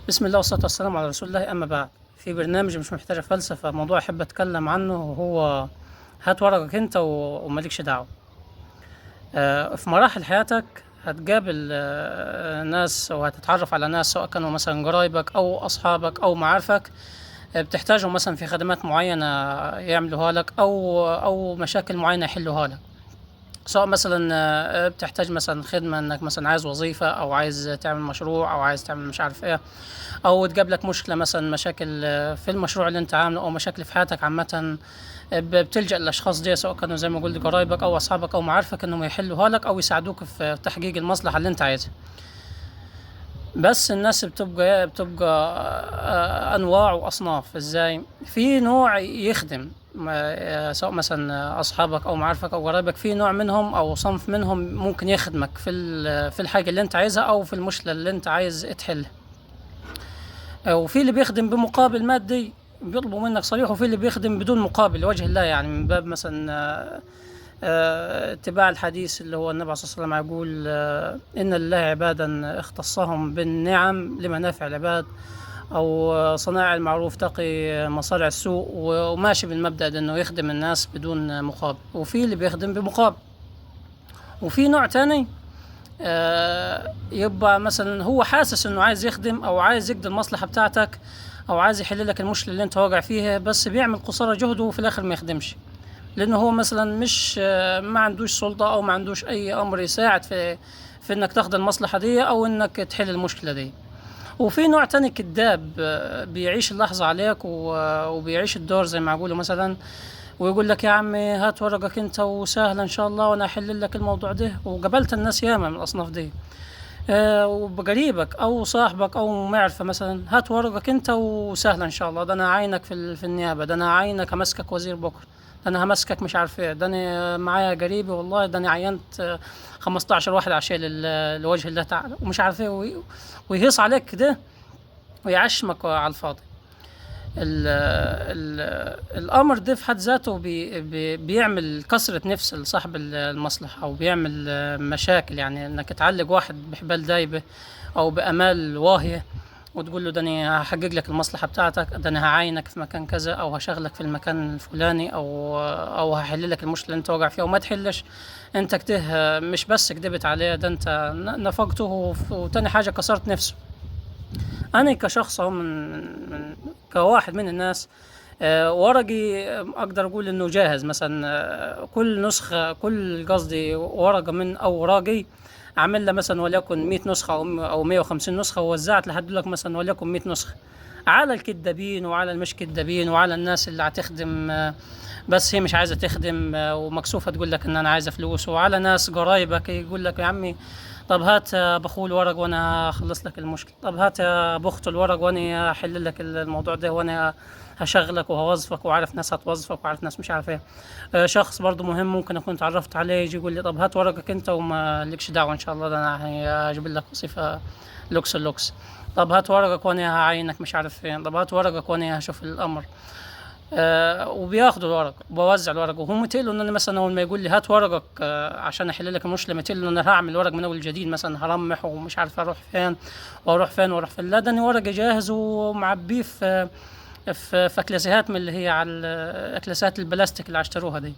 بسم الله والصلاة والسلام على رسول الله. أما بعد، في برنامج مش محتاج فلسفة، موضوع أحب أتكلم عنه وهو هات ورقك أنت ومالكش دعوة. في مراحل حياتك هتقابل ناس وهتتعرف على ناس، سواء كانوا مثلا قرايبك أو أصحابك أو معارفك. بتحتاجهم مثلا في خدمات معينة يعملوها لك، أو مشاكل معينة يحلوها لك. سواء مثلا بتحتاج مثلا خدمة، انك مثلا عايز وظيفة او عايز تعمل مشروع او عايز تعمل مش عارف ايه، او تجاب لك مشكلة مثلا، مشاكل في المشروع اللي انت عامله او مشاكل في حياتك عامة. بتلجأ للاشخاص دي، سواء كانوا زي ما قلت قرايبك او اصحابك او معارفك، انهم يحلوها لك او يساعدوك في تحقيق المصلحة اللي انت عايزها. بس الناس بتبقى انواع واصناف. ازاي؟ في نوع يخدم، سواء مثلا اصحابك او معارفك او قرايبك، في نوع منهم او صنف منهم ممكن يخدمك في الحاجه اللي انت عايزها او في المشكله اللي انت عايز تحلها. وفي اللي بيخدم بمقابل مادي، بيطلبوا منك صريح، وفي اللي بيخدم بدون مقابل لوجه الله، يعني من باب مثلا اتباع الحديث اللي هو النبي صلى الله عليه وسلم يقول إن لله عبادا اختصهم بالنعم لمنافع العباد، أو صنائع المعروف تقي مصارع السوء، وماشي بالمبدأ ده إنه يخدم الناس بدون مقابل. وفي اللي بيخدم بمقابل. وفي نوع تاني يبقى مثلا هو حاسس إنه عايز يخدم أو عايز يقضي المصلحة بتاعتك، أو عايز يحل لك المشكلة اللي أنت واقع فيها، بس بيعمل قصارى جهده وفي الآخر ما يخدمش، لانه هو مثلا مش ما عندوش سلطة او ما عندوش اي امر يساعد في انك تاخد المصلحة دي او انك تحل المشكلة دي. وفي نوع تاني كذاب، بيعيش اللحظة عليك وبيعيش الدور زي ما اقوله مثلا، ويقول لك يا عمي هات ورقك انت وسهل ان شاء الله وانا احل لك الموضوع ده. وقابلت الناس ياما من الاصناف دي. وبقريبك او صاحبك او معرفة مثلا، هات ورقك انت وسهل ان شاء الله، ده انا عاينك في النيابة، ده انا عاينك همسكك وزير بكره، ده انا همسكك مش عارف ايه، ده انا معايا قريبي والله، ده انا عينت 15 واحد عشان لوجه الله تعالى ومش عارف ايه، ويهيص عليك كده ويعشمك على الفاضي. ال الامر ده في حد ذاته بيعمل كسرة نفس لصاحب المصلحة، او بيعمل مشاكل، يعني انك تعلق واحد بحبال دايبة او بامال واهية، وتقول له ده انا هحقق لك المصلحة بتاعتك، ده انا هعينك في مكان كذا، او هشغلك في المكان الفلاني، او هحل لك المشكلة اللي انت واقع فيها وما تحلش. انت كده مش بس كدبت عليه، ده انت نفقته، وتاني حاجة كسرت نفسه. انا كشخص اهو من كواحد من الناس، ورقي اقدر اقول انه جاهز مثلا. كل نسخه، كل قصدي ورقه من اوراقي عامل لها مثلا وليكن 100 نسخه او 150 نسخه، ووزعت لحد لك مثلا وليكن 100 نسخه على الكدابين وعلى المش كدابين وعلى الناس اللي هتخدم بس هي مش عايزه تخدم، ومكسوفه تقول لك ان انا عايزه فلوس، وعلى ناس قرايبك يقول لك يا عمي طب هات يا بخو الورق وانا هخلص لك المشكله، طب هات يا بخت الورق وانا هحل لك الموضوع ده، وانا هشغلك وهوظفك، وعارف ناس هتوظفك وعارف ناس مش عارف ايه. شخص برضو مهم ممكن اكون تعرفت عليه يجي يقول لي طب هات ورقك انت وما لكش دعوه ان شاء الله، ده انا هجيب لك وظيفه لوكس اللوكس. طب هات ورقك وانا هعينك مش عارف فين، طب هات ورقك وانا هشوف الامر. وبياخدوا الورق وبوزع الورق، وهم متقلوا ان انا مثلا اول ما يقول لي هات ورقك عشان احل لك المشكله، متقلوا ان انا هعمل ورق من اول جديد، مثلا هرمح ومش عارف اروح فين واروح فين واروح فين. لا، ده انا ورقي جاهز ومعبيه في اكلاسيات من اللي هي على اكلاسات البلاستيك اللي اشتروها دي.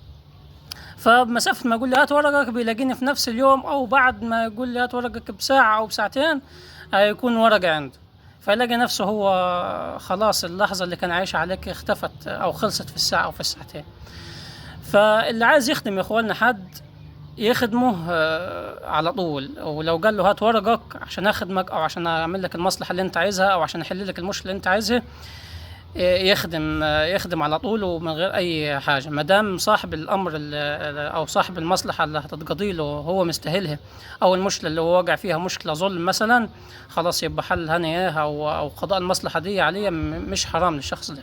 فبمسافه ما يقول لي هات ورقك بيلاقيني في نفس اليوم، او بعد ما يقول لي هات ورقك بساعه او بساعتين هيكون ورقي عنده. فيلاقي نفسه هو خلاص اللحظة اللي كان عايش عليك اختفت أو خلصت في الساعة أو في الساعتين. فاللي عايز يخدم يا إخواننا حد يخدمه على طول، ولو قال له هات ورقك عشان أخدمك أو عشان أعمل لك المصلحة اللي أنت عايزها أو عشان أحل لك المشكلة اللي أنت عايزها، يخدم على طول ومن غير اي حاجه، ما دام صاحب الامر او صاحب المصلحه اللي هتتقضي له هو مستاهلها، او المشكله اللي هو واقع فيها مشكله ظلم مثلا، خلاص يبقى حل هنا اياها او قضاء المصلحه دي عليه مش حرام للشخص ده.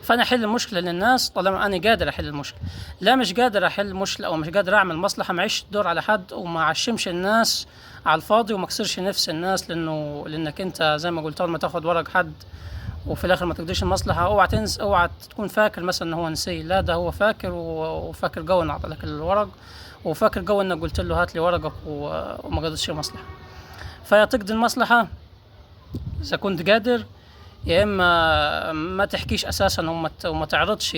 فانا احل المشكله للناس طالما انا قادر احل المشكله. لا، مش قادر احل المشكله او مش قادر اعمل مصلحه، معيش الدور على حد وما عشمش الناس على الفاضي وما كسرش نفس الناس، لانك انت زي ما قلت اول ما تاخد ورق حد وفي الاخر ما تقضيش المصلحه، اوعى تكون فاكر مثلا ان هو نسي. لا، ده هو فاكر وفاكر جو ان اعطى لك الورق، وفاكر جو انك قلت له هات لي ورقك وما قضيتش المصلحه. فيا تقضي المصلحه اذا كنت قادر، يا اما ما تحكيش اساسا وما تعرضش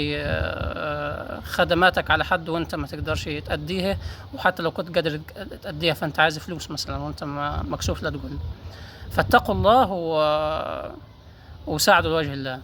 خدماتك على حد وانت ما تقدرش تأديها. وحتى لو كنت قادر تأديها فانت عايز فلوس مثلا وانت مكسوف لا تقول. فاتقوا الله وساعدوا لوجه الله.